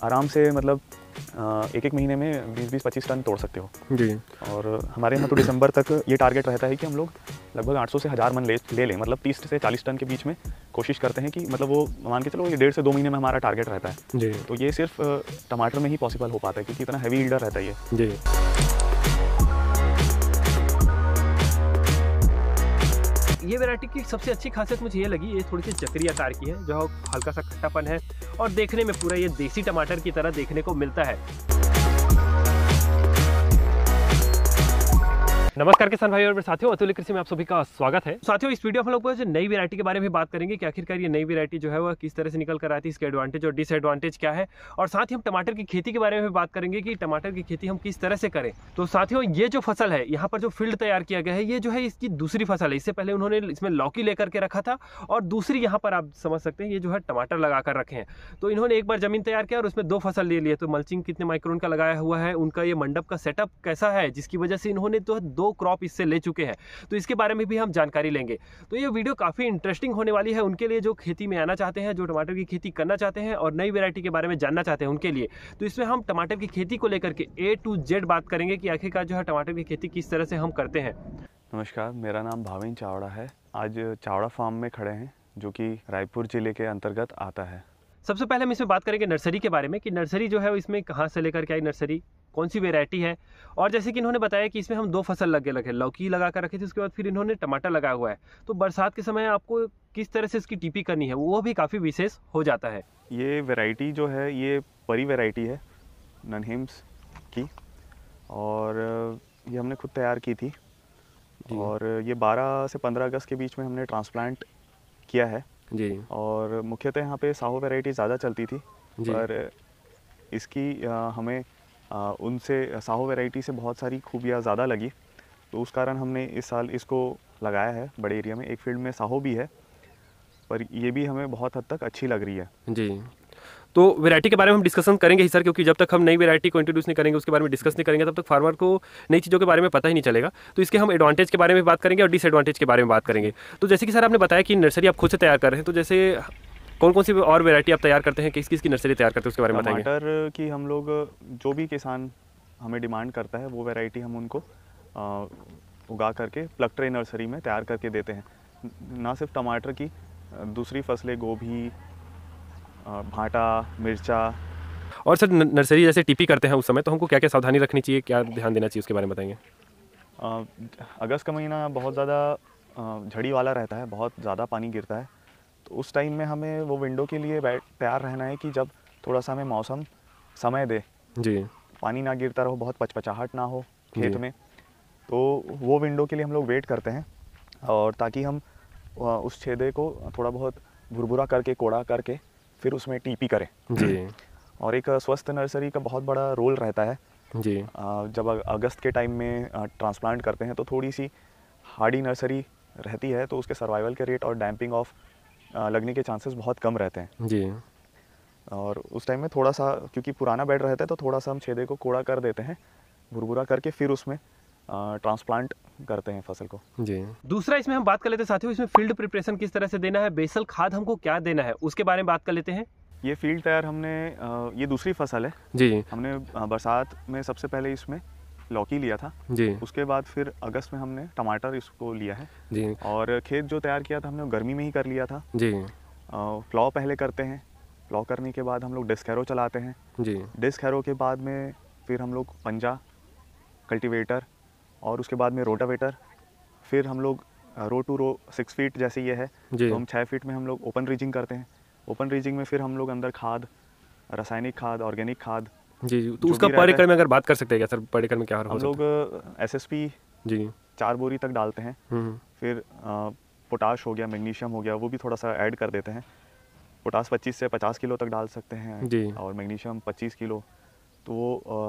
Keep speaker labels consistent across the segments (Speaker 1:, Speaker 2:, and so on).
Speaker 1: आराम से मतलब एक एक महीने में 20-25 टन तोड़ सकते हो
Speaker 2: जी।
Speaker 1: और हमारे यहाँ तो दिसंबर तक ये टारगेट रहता है कि हम लोग लगभग 800 से 1000 मन ले लें, मतलब 30 से 40 टन के बीच में कोशिश करते हैं कि मतलब वो मान के चलो ये 1.5 से 2 महीने में हमारा टारगेट रहता है।
Speaker 2: जी।
Speaker 1: तो ये सिर्फ टमाटर में ही पॉसिबल हो पाता है क्योंकि इतना हैवी ईल्डर रहता है ये।
Speaker 2: जी। ये वैरायटी की सबसे अच्छी खासियत मुझे ये लगी, ये थोड़ी सी चक्री आकार की है, जो हल्का सा खट्टापन है और देखने में पूरा ये देसी टमाटर की तरह देखने को मिलता है। नमस्कार किसान भाई और साथियों, अतुल्य कृषि में आप सभी का स्वागत है। साथियों, इस वीडियो में हम लोग जो नई वैरायटी के बारे में बात करेंगे कि आखिरकार ये नई वैरायटी जो है वह किस तरह से निकल कर आती है, इसके एडवांटेज और डिसएडवांटेज क्या है, और साथ ही हम टमाटर की खेती के बारे में बात करेंगे कि टमाटर की खेती हम किस तरह से करें। तो साथियों, ये जो फसल है, यहाँ पर जो फील्ड तैयार किया गया है, ये जो है इसकी दूसरी फसल है। इससे पहले उन्होंने इसमें लौकी लेकर के रखा था और दूसरी यहाँ पर आप समझ सकते हैं ये जो है टमाटर लगा कर रखे हैं। तो इन्होंने एक बार जमीन तैयार किया और उसमें 2 फसल ले लिए। तो मल्चिंग कितने माइक्रोन का लगाया हुआ है, उनका ये मंडप का सेटअप कैसा है, जिसकी वजह से इन्होंने तो 2 क्रॉप इससे ले चुके हैं। तो इसके बारे में भी हम जानकारी लेंगे। तो ये वीडियो काफी इंटरेस्टिंग होने वाली है उनके लिए जो खेती में आना चाहते हैं, जो टमाटर की खेती करना चाहते हैं और नई वैरायटी के बारे में जानना चाहते हैं उनके लिए। तो इसमें हम टमाटर की खेती को लेकर के A to Z बात करेंगे कि आखिरकार जो है टमाटर की खेती किस तरह से हम करते हैं।
Speaker 1: नमस्कार, मेरा नाम भावेन चावड़ा है। आज चावड़ा फार्म में खड़े हैं जो कि रायपुर जिले के अंतर्गत आता है।
Speaker 2: सबसे पहले हम इसमें बात करेंगे नर्सरी के बारे में कि नर्सरी जो है इसमें कहाँ से लेकर के आई नर्सरी, कौन सी वैरायटी है। और जैसे कि इन्होंने बताया कि इसमें हम 2 फसल लगे लौकी लगा कर रखी थी, उसके बाद फिर इन्होंने टमाटर लगाया हुआ है। तो बरसात के समय आपको किस तरह से इसकी टीपी करनी है वो भी काफ़ी विशेष हो जाता है।
Speaker 1: ये वैरायटी जो है ये परी वैरायटी है ननहेम्स की और ये हमने खुद तैयार की थी और ये 12 से 15 अगस्त के बीच में हमने ट्रांसप्लांट किया है
Speaker 2: जी।
Speaker 1: और मुख्यतः यहाँ पे साहो वैरायटी ज़्यादा चलती थी पर इसकी हमें उनसे साहो वैरायटी से बहुत सारी खूबियाँ ज़्यादा लगी, तो उस कारण हमने इस साल इसको लगाया है बड़े एरिया में। एक फील्ड में साहो भी है पर ये भी हमें बहुत हद तक अच्छी लग रही है।
Speaker 2: जी। तो वैरायटी के बारे में हम डिस्कशन करेंगे ही सर, क्योंकि जब तक हम नई वैरायटी को इंट्रोड्यूस नहीं करेंगे, उसके बारे में डिस्कस नहीं करेंगे, तब तक फार्मर को नई चीज़ों के बारे में पता ही नहीं चलेगा। तो इसके हम एडवांटेज के बारे में बात करेंगे और डिसएडवांटेज के बारे में बात करेंगे। तो जैसे कि सर आपने बताया कि नर्सरी आप खुद से तैयार कर रहे हैं, तो जैसे कौन कौन सी और वैरायटी आप तैयार करते हैं, किस किस की नर्सरी तैयार करते हैं उसके बारे में बताएंगे।
Speaker 1: टमाटर की हम लोग जो भी किसान हमें डिमांड करता है वो वैरायटी हम उनको उगा करके प्लग ट्रे नर्सरी में तैयार करके देते हैं। ना सिर्फ टमाटर की, दूसरी फसलें गोभी, भांटा, मिर्चा।
Speaker 2: और सर नर्सरी जैसे टीपी करते हैं उस समय, तो हमको क्या क्या सावधानी रखनी चाहिए, क्या ध्यान देना चाहिए उसके बारे में बताएंगे।
Speaker 1: अगस्त का महीना बहुत ज़्यादा झड़ी वाला रहता है, बहुत ज़्यादा पानी गिरता है, तो उस टाइम में हमें वो विंडो के लिए तैयार रहना है कि जब थोड़ा सा हमें मौसम समय दे,
Speaker 2: जी।
Speaker 1: पानी ना गिरता रहो, बहुत पचपचाहट ना हो खेत में, तो वो विंडो के लिए हम लोग वेट करते हैं और ताकि हम उस छेदे को थोड़ा बहुत भुरभुरा करके, कोड़ा करके फिर उसमें टीपी करें।
Speaker 2: जी।
Speaker 1: और एक स्वस्थ नर्सरी का बहुत बड़ा रोल रहता है।
Speaker 2: जी।
Speaker 1: जब अगस्त के टाइम में ट्रांसप्लांट करते हैं तो थोड़ी सी हार्डी नर्सरी रहती है, तो उसके सर्वाइवल के रेट और डैम्पिंग ऑफ लगने के चांसेस बहुत कम रहते हैं।
Speaker 2: जी।
Speaker 1: और उस टाइम में थोड़ा सा, क्योंकि पुराना बेड रहता है, तो थोड़ा सा हम छेदे को कोड़ा कर देते हैं, भुरभुरा करके फिर उसमें ट्रांसप्लांट करते हैं फसल को।
Speaker 2: जी। दूसरा इसमें हम बात कर लेते हैं साथियों, इसमें फील्ड प्रिपरेशन किस तरह से देना है, बेसल खाद हमको क्या देना है, उसके बारे में बात कर लेते हैं।
Speaker 1: ये फील्ड तैयार हमने ये दूसरी फसल है
Speaker 2: जी।
Speaker 1: हमने बरसात में सबसे पहले इसमें लौकी लिया था
Speaker 2: जी।
Speaker 1: उसके बाद फिर अगस्त में हमने टमाटर इसको लिया है
Speaker 2: जी।
Speaker 1: और खेत जो तैयार किया था हमने गर्मी में ही कर लिया था।
Speaker 2: जी।
Speaker 1: प्लॉ पहले करते हैं, प्लॉ करने के बाद हम लोग डिस्क हैरो चलाते हैं।
Speaker 2: जी।
Speaker 1: डिस्क हैरो के बाद में फिर हम लोग पंजा, कल्टीवेटर और उसके बाद में रोटावेटर, फिर हम लोग रो टू रो 6 फीट जैसे ये है, तो हम 6 फीट में हम लोग ओपन रीजिंग करते हैं। ओपन रीजिंग में फिर हम लोग अंदर खाद, रासायनिक खाद, ऑर्गेनिक खाद।
Speaker 2: जी। तो उसका पर एकड़ में अगर बात कर सकते हैं क्या सर, पर एकड़ में क्या
Speaker 1: हम लोग SSP
Speaker 2: जी
Speaker 1: 4 बोरी तक डालते हैं। फिर पोटाश हो गया, मैग्नीशियम हो गया, वो भी थोड़ा सा ऐड कर देते हैं। पोटाश 25 से 50 किलो तक डाल सकते हैं
Speaker 2: जी।
Speaker 1: और मैग्नीशियम 25 किलो। तो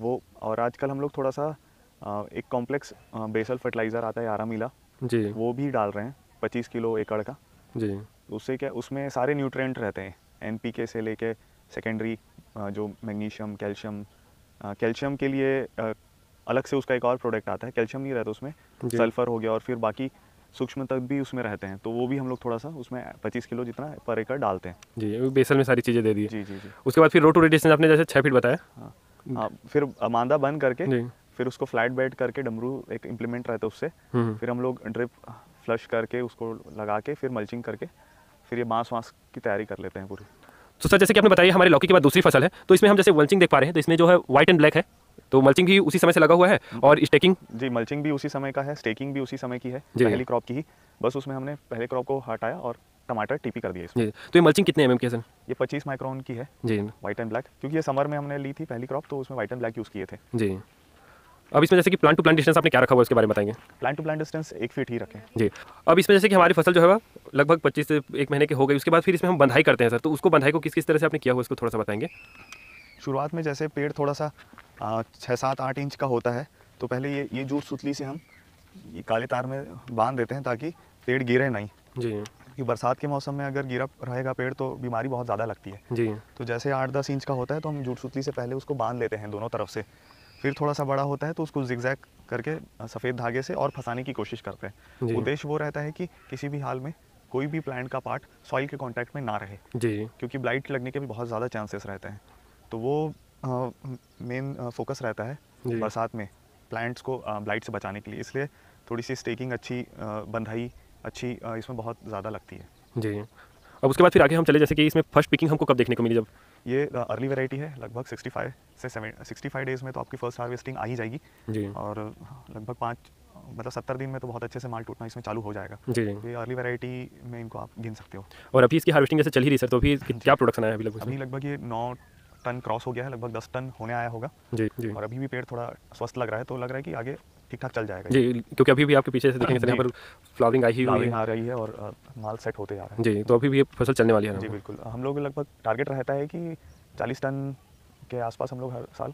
Speaker 1: वो और आजकल हम लोग थोड़ा सा एक कॉम्प्लेक्स बेसल फर्टिलाइज़र आता है आरामीला
Speaker 2: जी,
Speaker 1: वो भी डाल रहे हैं 25 किलो एकड़ का।
Speaker 2: जी।
Speaker 1: उससे क्या, उसमें सारे न्यूट्रिएंट रहते हैं, NPK से लेके सेकेंडरी जो मैग्नीशियम, कैल्शियम। कैल्शियम के लिए अलग से उसका एक और प्रोडक्ट आता है, कैल्शियम नहीं रहता उसमें, सल्फर हो गया और फिर बाकी सूक्ष्म तत्व भी उसमें रहते हैं, तो वो भी हम लोग थोड़ा सा उसमें 25 किलो जितना पर एकड़ डालते हैं।
Speaker 2: जी, बेसल में सारी चीज़ें दे दी।
Speaker 1: जी जी जी।
Speaker 2: उसके बाद फिर रोटो रेडिएशन आपने जैसे 6 फीट बताया।
Speaker 1: हाँ हाँ, फिर मांदा बंद करके
Speaker 2: जी।
Speaker 1: फिर उसको फ्लैट बेड करके डमरू एक इम्प्लीमेंट रहता है उससे, फिर हम लोग ड्रिप फ्लश करके उसको लगा के फिर मल्चिंग करके फिर ये बांस वांस की तैयारी कर लेते हैं पूरी।
Speaker 2: तो सर जैसे कि आपने बताया हमारी लौकी के बाद दूसरी फसल है, तो इसमें हम जैसे मल्चिंग देख पा रहे हैं, तो इसमें जो है व्हाइट एंड ब्लैक है, तो मल्चिंग भी उसी समय से लगा हुआ है और स्टेकिंग।
Speaker 1: जी, मल्चिंग भी उसी समय का है, स्टेकिंग भी उसी समय की है,
Speaker 2: जी।
Speaker 1: पहली क्रॉप की ही, बस उसमें हमने पहले क्रॉप को हटाया और टमाटर टीपी कर दिया इसमें।
Speaker 2: जी, तो ये मल्चिंग कितने एमएम की है सर?
Speaker 1: ये 25 माइक्रोन की है,
Speaker 2: जी
Speaker 1: व्हाइट एंड ब्लैक, क्योंकि ये समर में हमने ली थी पहली क्रॉप, तो उसमें व्हाइट एंड ब्लैक यूज़ किए थे।
Speaker 2: जी। अब इसमें जैसे कि प्लांट टू प्लांट डिस्टेंस आपने क्या रखा हुआ है उसके बारे में बताएंगे?
Speaker 1: Plant to plant distance 1 feet ही रखें।
Speaker 2: जी। अब इसमें जैसे कि हमारी फसल जो है वो लगभग 25 से 1 महीने की हो गई, उसके बाद फिर इसमें हम बंधाई करते हैं सर, तो उसको बंधाई को किस किस तरह से आपने किया हुआ उसको थोड़ा सा बताएंगे?
Speaker 1: शुरुआत में जैसे पेड़ थोड़ा सा 6-7-8 इंच का होता है, तो पहले ये जूट सुतली से हम ये काले तार में बांध देते हैं ताकि पेड़ गिरे नहीं।
Speaker 2: जी।
Speaker 1: क्योंकि बरसात के मौसम में अगर गिरा रहेगा पेड़ तो बीमारी बहुत ज़्यादा लगती है।
Speaker 2: जी।
Speaker 1: तो जैसे 8-10 इंच का होता है तो हम जूट सुतली से पहले उसको बांध लेते हैं दोनों तरफ से, फिर थोड़ा सा बड़ा होता है तो उसको जिगजैग करके सफ़ेद धागे से और फंसाने की कोशिश करते हैं।
Speaker 2: जी।
Speaker 1: उद्देश्य वो रहता है कि किसी भी हाल में कोई भी प्लांट का पार्ट सॉइल के कांटेक्ट में ना रहे,
Speaker 2: जी।
Speaker 1: क्योंकि ब्लाइट लगने के भी बहुत ज़्यादा चांसेस रहते हैं। तो वो मेन फोकस रहता है बरसात में प्लांट्स को ब्लाइट से बचाने के लिए, इसलिए थोड़ी सी स्टेकिंग अच्छी, बंधाई अच्छी इसमें बहुत ज़्यादा लगती है।
Speaker 2: जी। अब उसके बाद फिर आगे हम चले, जैसे कि इसमें फर्स्ट पिकिंग हमको कब देखने को मिली? जब
Speaker 1: ये अर्ली वैरायटी है, लगभग 65 डेज़ में तो आपकी फर्स्ट हार्वेस्टिंग आ ही जाएगी।
Speaker 2: जी।
Speaker 1: और लगभग 70 दिन में तो बहुत अच्छे से माल टूटना इसमें चालू हो जाएगा।
Speaker 2: जी।
Speaker 1: ये अर्ली वैरायटी में इनको आप गिन सकते हो।
Speaker 2: और अभी इसकी हार्वेस्टिंग जैसे चल ही रही सर, तो अभी क्या प्रोडक्शन आया है
Speaker 1: अभी लगभग ये 9 टन क्रॉस हो गया है, लगभग 10 टन होने आया होगा।
Speaker 2: जी। जी।
Speaker 1: और अभी भी पेड़ थोड़ा स्वस्थ लग रहा है, तो लग रहा है कि आगे ठीक ठाक चल जाएगा।
Speaker 2: जी, क्योंकि अभी भी आपके पीछे से देखेंगे सर, यहाँ पर फ्लावरिंग आई हुई है,
Speaker 1: आ रही है और माल सेट होते जा रहा है।
Speaker 2: जी, तो अभी भी ये फसल चलने वाली है।
Speaker 1: जी बिल्कुल, हम लोग लगभग टारगेट रहता है कि 40 टन के आसपास हम लोग हर साल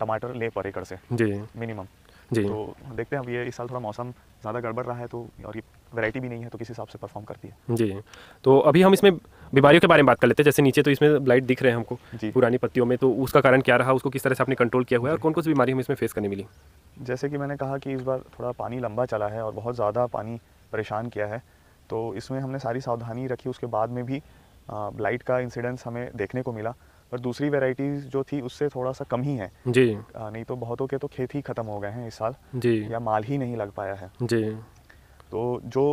Speaker 1: टमाटर ले पर एकड़ से
Speaker 2: जी
Speaker 1: मिनिमम।
Speaker 2: जी।
Speaker 1: तो देखते हैं, अब ये इस साल थोड़ा मौसम ज़्यादा गड़बड़ रहा है, तो और ये वैरायटी भी नहीं है, तो किस हिसाब से परफॉर्म करती है।
Speaker 2: जी, तो अभी हम इसमें बीमारियों के बारे में बात कर लेते हैं। जैसे नीचे तो इसमें ब्लाइट दिख रहे हैं हमको पुरानी पत्तियों में, तो उसका कारण क्या रहा, उसको किस तरह से आपने कंट्रोल किया हुआ है और कौन कौन सी बीमारी हमें इसमें फेस करने मिली?
Speaker 1: जैसे कि मैंने कहा कि इस बार थोड़ा पानी लंबा चला है और बहुत ज़्यादा पानी परेशान किया है, तो इसमें हमने सारी सावधानी रखी, उसके बाद में भी ब्लाइट का इंसिडेंस हमें देखने को मिला। पर दूसरी वैरायटीज़ जो थी उससे थोड़ा सा कम ही है।
Speaker 2: जी।
Speaker 1: नहीं तो बहुतों के तो खेत ही ख़त्म हो गए हैं इस साल,
Speaker 2: जी,
Speaker 1: या माल ही नहीं लग पाया है।
Speaker 2: जी।
Speaker 1: तो जो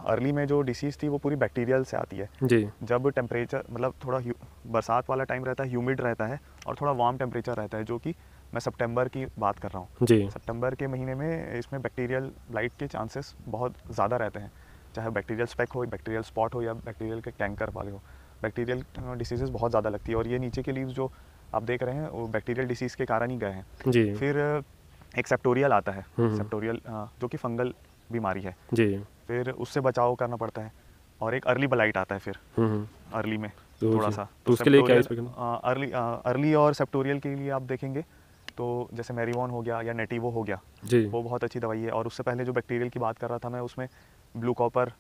Speaker 1: अर्ली में जो डिसीज़ थी वो पूरी बैक्टीरियल से आती है।
Speaker 2: जी।
Speaker 1: जब टेम्परेचर मतलब थोड़ा बरसात वाला टाइम रहता है, ह्यूमिड रहता है और थोड़ा वार्म टेम्परेचर रहता है, जो कि मैं सितंबर की बात कर रहा हूँ।
Speaker 2: जी।
Speaker 1: सितंबर के महीने में इसमें बैक्टीरियल ब्लाइट के चांसेस बहुत ज़्यादा रहते हैं, चाहे बैक्टीरियल स्पेक हो, बैक्टीरियल स्पॉट हो या बैक्टीरियल के कैंकर वाले हो। बैक्टीरियल डिसीज़ेज़ बहुत ज़्यादा लगती है और ये नीचे के लीव्स जो आप देख रहे हैं वो बैक्टीरियल डिसीज़ के कारण ही गए हैं।
Speaker 2: जी।
Speaker 1: फिर एक सेप्टोरियल आता है, सेप्टोरियल जो कि फंगल बीमारी है।
Speaker 2: जी।
Speaker 1: फिर उससे बचाव करना पड़ता है। और एक अर्ली ब्लाइट आता है फिर अर्ली में
Speaker 2: तो
Speaker 1: थोड़ा सा,
Speaker 2: तो उसके लिए क्या
Speaker 1: अर्ली और सेप्टोरियल के लिए आप देखेंगे तो जैसे मैरीवॉन हो गया या नेटिवो हो गया,
Speaker 2: जी,
Speaker 1: वो बहुत अच्छी दवाई है। और उससे पहले जो बैक्टीरियल की बात कर रहा था मैं, उसमें ब्लू कॉपर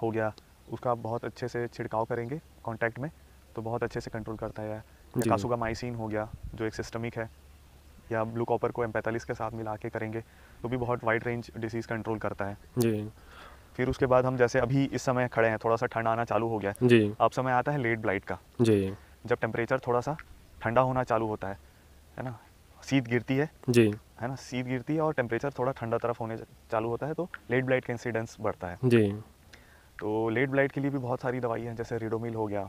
Speaker 1: हो गया, उसका बहुत अच्छे से छिड़काव करेंगे कांटेक्ट में, तो बहुत अच्छे से कंट्रोल करता है। या कासुगामाइसिन हो गया जो एक सिस्टमिक है, या ब्लू कॉपर को M45 के साथ मिला के करेंगे तो भी बहुत वाइड रेंज डिसीज़ कंट्रोल करता है।
Speaker 2: जी।
Speaker 1: फिर उसके बाद हम जैसे अभी इस समय खड़े हैं, थोड़ा सा ठंड आना चालू हो गया है।
Speaker 2: जी।
Speaker 1: अब समय आता है लेट ब्लाइट का।
Speaker 2: जी।
Speaker 1: जब टेम्परेचर थोड़ा सा ठंडा होना चालू होता है ना, शीत गिरती है,
Speaker 2: जी,
Speaker 1: है ना, शीत गिरती है और टेम्परेचर थोड़ा ठंडा तरफ होने चालू होता है, तो लेट ब्लाइट का इंसिडेंस बढ़ता है।
Speaker 2: जी।
Speaker 1: तो लेट ब्लाइट के लिए भी बहुत सारी दवाई हैं, जैसे रिडोमिल हो गया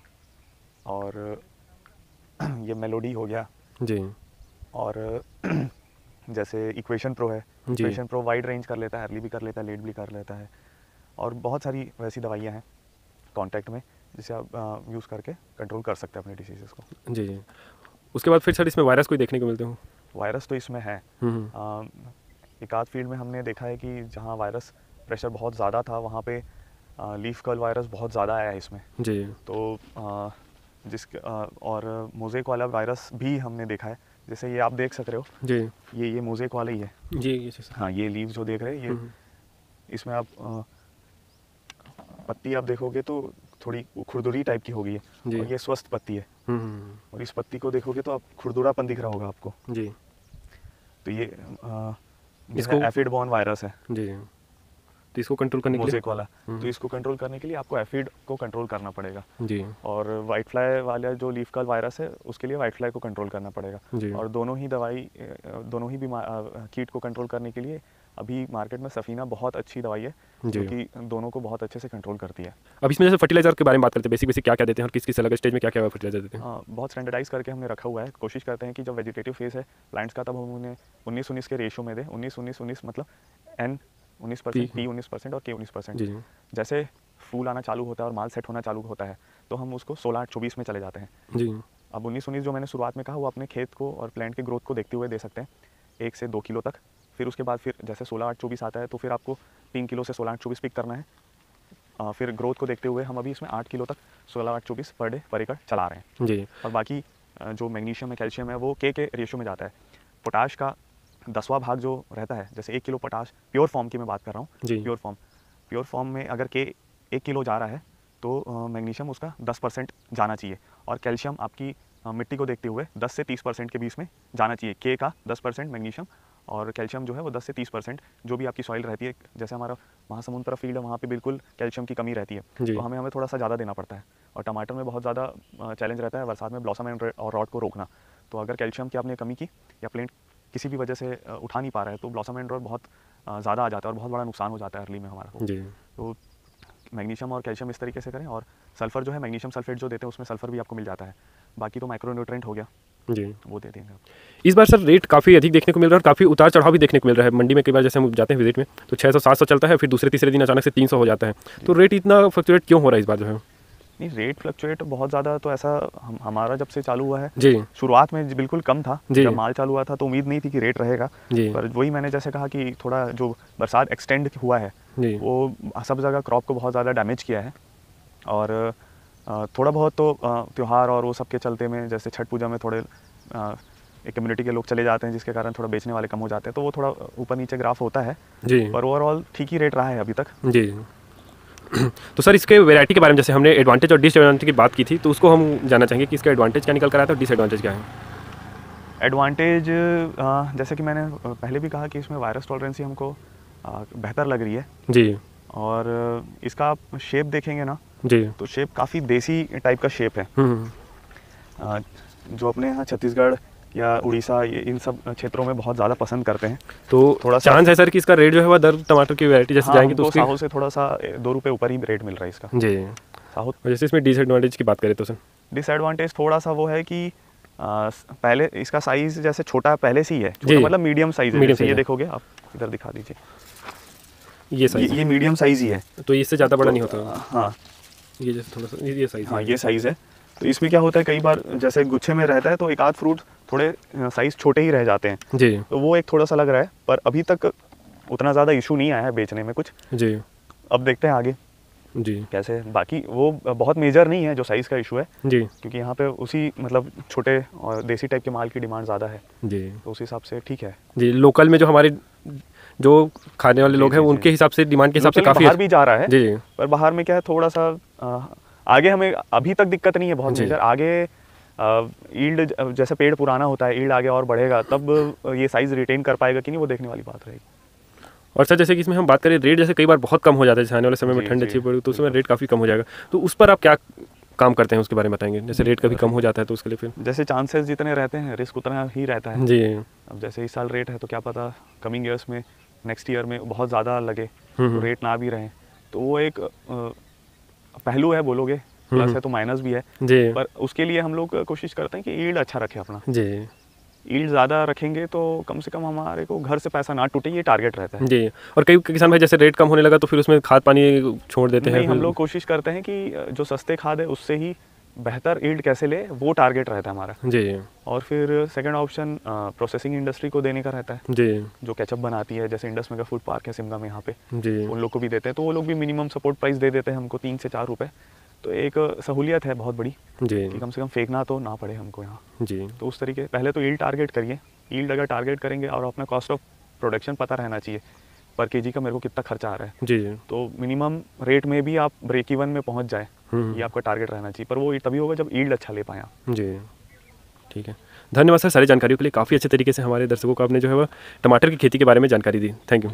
Speaker 1: और ये मेलोडी हो गया,
Speaker 2: जी,
Speaker 1: और जैसे इक्वेशन प्रो है, इक्वेशन प्रो वाइड रेंज कर लेता है, अर्ली भी कर लेता है, लेट भी कर लेता है, और बहुत सारी वैसी दवाइयाँ हैं कॉन्टैक्ट में जिसे आप यूज़ करके कंट्रोल कर सकते हैं अपने डिसीज़ को।
Speaker 2: जी। उसके बाद फिर सर इसमें वायरस कोई देखने को मिलते हो?
Speaker 1: वायरस तो इसमें है। एक आध फील्ड में हमने देखा है कि जहाँ वायरस प्रेशर बहुत ज़्यादा था वहाँ पे लीफ कर्ल वायरस बहुत ज़्यादा आया है इसमें।
Speaker 2: जी।
Speaker 1: तो और मोज़ेक वाला वायरस भी हमने देखा है, जैसे ये आप देख सक रहे हो
Speaker 2: जी,
Speaker 1: ये मोज़ेक वाला ही है
Speaker 2: जी।
Speaker 1: हाँ, ये लीव जो देख रहे हैं ये इसमें आप पत्ती आप देखोगे तो थोड़ी खुरदुरी टाइप की होगी है, और ये स्वस्थ पत्ती है। और इस पत्ती को देखोगे तो आप खुरदुरापन दिख रहा होगा आपको जी। तो ये इसको एफिड बॉर्न वायरस है
Speaker 2: जी। तो इसको कंट्रोल करने के लिए
Speaker 1: मोज़ेक वाला, तो इसको कंट्रोल करने के लिए आपको एफिड को कंट्रोल करना पड़ेगा
Speaker 2: जी।
Speaker 1: और वाइट फ्लाई वाला जो लीफ कर्ल वायरस है उसके लिए वाइट फ्लाई को कंट्रोल करना पड़ेगा
Speaker 2: जी।
Speaker 1: और दोनों ही कीट को कंट्रोल करने के लिए अभी मार्केट में सफीना बहुत अच्छी दवाई है जो कि दोनों को बहुत अच्छे से कंट्रोल करती है।
Speaker 2: अब इसमें जैसे फर्टिलाइजर के बारे में बात करते हैं, बेसिक क्या क्या देते हैं और किस किस अलग स्टेज में क्या क्या फर्टिलाइजर देते हैं?
Speaker 1: बहुत स्टैंडर्डाइज करके हमने रखा हुआ है। कोशिश करते हैं कि जब वेजिटेटिव फेज है प्लांट्स का तब हम उन्हें 19-19 के रेशियो में दें। 19-19-19 मतलब N 19%, P 19% और K 19%। जैसे फूल आना चालू होता है और माल सेट होना चालू होता है तो हम उसको 16-8-24 में चले जाते हैं
Speaker 2: जी।
Speaker 1: अब 19-19 जो मैंने शुरुआत में कहा वो अपने खेत को और प्लांट के ग्रोथ को देखते हुए दे सकते हैं 1 से 2 किलो तक। फिर उसके बाद फिर जैसे 16-8-24 आता है तो फिर आपको 3 किलो से 16-8-24 पिक करना है। फिर ग्रोथ को देखते हुए हम अभी इसमें 8 किलो तक 16-8-24 पर डे पर एकड़ चला रहे हैं
Speaker 2: जी।
Speaker 1: और बाकी जो मैग्नीशियम है कैल्शियम है वो के रेशियो में जाता है। पोटाश का 10वां भाग जो रहता है, जैसे 1 किलो पोटाश प्योर फॉर्म की मैं बात कर रहा हूँ, प्योर फॉर्म में अगर के 1 किलो जा रहा है तो मैग्नीशियम उसका 10% जाना चाहिए और कैल्शियम आपकी मिट्टी को देखते हुए 10 से 30% के बीच में जाना चाहिए। के का 10% मैग्नीशियम और कैल्शियम जो है वो 10 से 30% जो भी आपकी सॉइल रहती है। जैसे हमारा महासमुंद तरफ फील्ड है वहाँ पे बिल्कुल कैल्शियम की कमी रहती है तो हमें थोड़ा सा ज़्यादा देना पड़ता है। और टमाटर में बहुत ज़्यादा चैलेंज रहता है बरसात में ब्लॉसम एंड और रॉट को रोकना। तो अगर कैल्शियम की आपने कमी की या प्लांट किसी भी वजह से उठा नहीं पा रहा है तो ब्लॉसम एंड रॉट बहुत ज़्यादा आ जाता है और बहुत बड़ा नुकसान हो जाता है अर्ली में हमारा को। तो मैग्नीशियम और कैल्शियम इस तरीके से करें और सल्फर जो है मैग्नीशियम सल्फेट जो देते हैं उसमें सल्फर भी आपको मिल जाता है। बाकी तो माइक्रोन्यूट्रेंट हो गया
Speaker 2: जी,
Speaker 1: वो दे देंगे।
Speaker 2: इस बार सर रेट काफ़ी अधिक देखने को मिल रहा है और काफ़ी उतार चढ़ाव भी देखने को मिल रहा है मंडी में। कई बार जैसे हम जाते हैं विजिट में तो 600-700 चलता है, फिर दूसरे तीसरे दिन अचानक से 300 हो जाता है। तो रेट इतना फ्लक्चुएट क्यों हो रहा है इस बार जो है?
Speaker 1: नहीं, रेट फ्लक्चुएट बहुत ज़्यादा तो ऐसा हमारा जब से चालू हुआ है
Speaker 2: जी,
Speaker 1: शुरुआत में बिल्कुल कम था। जब माल चालू हुआ था तो उम्मीद नहीं थी कि रेट रहेगा पर वही मैंने जैसे कहा कि थोड़ा जो बरसात एक्सटेंड हुआ है वो सब जगह क्रॉप को बहुत ज़्यादा डैमेज किया है और थोड़ा बहुत तो त्यौहार और वो सब के चलते में जैसे छठ पूजा में थोड़े एक कम्युनिटी के लोग चले जाते हैं जिसके कारण थोड़ा बेचने वाले कम हो जाते हैं तो वो थोड़ा ऊपर नीचे ग्राफ होता है जी। पर ओवरऑल ठीक ही रेट रहा है अभी तक
Speaker 2: जी। तो सर इसके वैरायटी के बारे में जैसे हमने एडवांटेज और डिसएडवांटेज की बात की थी तो उसको हम जानना चाहेंगे कि इसका एडवांटेज क्या निकल कर आया था और डिसएडवांटेज क्या है?
Speaker 1: एडवांटेज जैसे कि मैंने पहले भी कहा कि इसमें वायरस टॉलरेंसी हमको बेहतर लग रही है जी और इसका आप शेप देखेंगे ना जी तो शेप काफ़ी देसी टाइप का शेप है जो अपने यहाँ छत्तीसगढ़ या उड़ीसा इन सब क्षेत्रों में बहुत ज़्यादा पसंद करते हैं। तो थोड़ा
Speaker 2: चांस है सर कि इसका रेट जो है वह दर टमाटर की वैरायटी जैसे जाएंगे तो
Speaker 1: साहू से थोड़ा सा 2 रुपये ऊपर ही रेट मिल रहा है इसका जी
Speaker 2: साहू। जैसे इसमें डिसएडवांटेज की बात करें तो सर
Speaker 1: डिसएडवांटेज थोड़ा सा वो है कि पहले इसका साइज़ जैसे छोटा पहले से ही है, मतलब मीडियम साइज़ है। ये देखोगे आप इधर दिखा दीजिए
Speaker 2: ये साइज़
Speaker 1: ये मीडियम साइज़ ही है तो
Speaker 2: इससे ज़्यादा बड़ा नहीं होता।
Speaker 1: हाँ
Speaker 2: ये जैसे थोड़ा सा ये साइज़
Speaker 1: हाँ ये साइज़ है। तो इसमें क्या होता है कई बार जैसे गुच्छे में रहता है तो एक आध फ्रूट थोड़े साइज़ छोटे ही रह जाते हैं जी तो वो एक थोड़ा सा लग रहा है पर अभी तक उतना ज़्यादा इशू नहीं आया है बेचने में कुछ जी। अब देखते हैं आगे जी कैसे। बाकी वो बहुत मेजर नहीं है जो साइज़ का इशू है जी क्योंकि यहाँ पे उसी मतलब छोटे और देसी टाइप के माल की डिमांड ज़्यादा है जी तो उस हिसाब से ठीक है जी।
Speaker 2: लोकल में जो हमारे जो खाने वाले लोग हैं उनके हिसाब से डिमांड के हिसाब से काफ़ी
Speaker 1: बाहर भी जा रहा है जी पर बाहर में क्या है थोड़ा सा आगे हमें अभी तक दिक्कत नहीं है बहुत मेजर। आगे ईल्ड जैसे पेड़ पुराना होता है ईल्ड आगे और बढ़ेगा तब ये साइज़ रिटेन कर पाएगा कि नहीं वो देखने वाली बात रहेगी।
Speaker 2: और सर जैसे कि इसमें हम बात करें रेट जैसे कई बार बहुत कम हो जाता है जैसे आने वाले समय में ठंड अच्छी पड़ी तो उसमें रेट काफ़ी कम हो जाएगा तो उस पर आप क्या काम करते हैं उसके बारे में बताएंगे? जैसे रेट कभी कम हो जाता है तो उसके लिए फिर
Speaker 1: जैसे चांसेस जितने रहते हैं रिस्क उतना ही रहता है जी। अब जैसे इस साल रेट है तो क्या पता कमिंग ईयर्स में नेक्स्ट ईयर में बहुत ज़्यादा लगे तो रेट ना भी रहे तो वो एक पहलू है बोलोगे प्लस है तो माइनस भी है जी। पर उसके लिए हम लोग कोशिश करते हैं कि ईल्ड अच्छा रखे अपना जी। ईल्ड ज़्यादा रखेंगे तो कम से कम हमारे को घर से पैसा ना टूटे ये टारगेट रहता है जी।
Speaker 2: और कई किसान भाई जैसे रेट कम होने लगा तो फिर उसमें खाद पानी छोड़ देते हैं।
Speaker 1: हम लोग कोशिश करते हैं कि जो सस्ते खाद है उससे ही बेहतर ईल्ड कैसे ले वो टारगेट रहता है हमारा जी। और फिर सेकंड ऑप्शन प्रोसेसिंग इंडस्ट्री को देने का रहता है जी जो केचप बनाती है। जैसे इंडस मेगा फूड पार्क है सिमगा में यहाँ पे जी उन लोग को भी देते हैं तो वो लोग भी मिनिमम सपोर्ट प्राइस दे देते हैं हमको 3 से 4 रुपये। तो एक सहूलियत है बहुत बड़ी जी कि कम से कम फेंकना तो ना पड़े हमको यहाँ जी। तो उस तरीके पहले तो ईल्ड टारगेट करिए। ईल्ड अगर टारगेट करेंगे और अपना कॉस्ट ऑफ प्रोडक्शन पता रहना चाहिए पर केजी का मेरे को कितना खर्चा आ रहा है जी तो मिनिमम रेट में भी आप ब्रेक इवन में पहुँच जाए ये आपका टारगेट रहना चाहिए। पर वो तभी होगा जब ईल्ड अच्छा ले पाए आप
Speaker 2: जी। ठीक है, धन्यवाद सर सारी जानकारियों के लिए। काफ़ी अच्छे तरीके से हमारे दर्शकों को आपने जो है वह टमाटर की खेती के बारे में जानकारी दी। Thank you.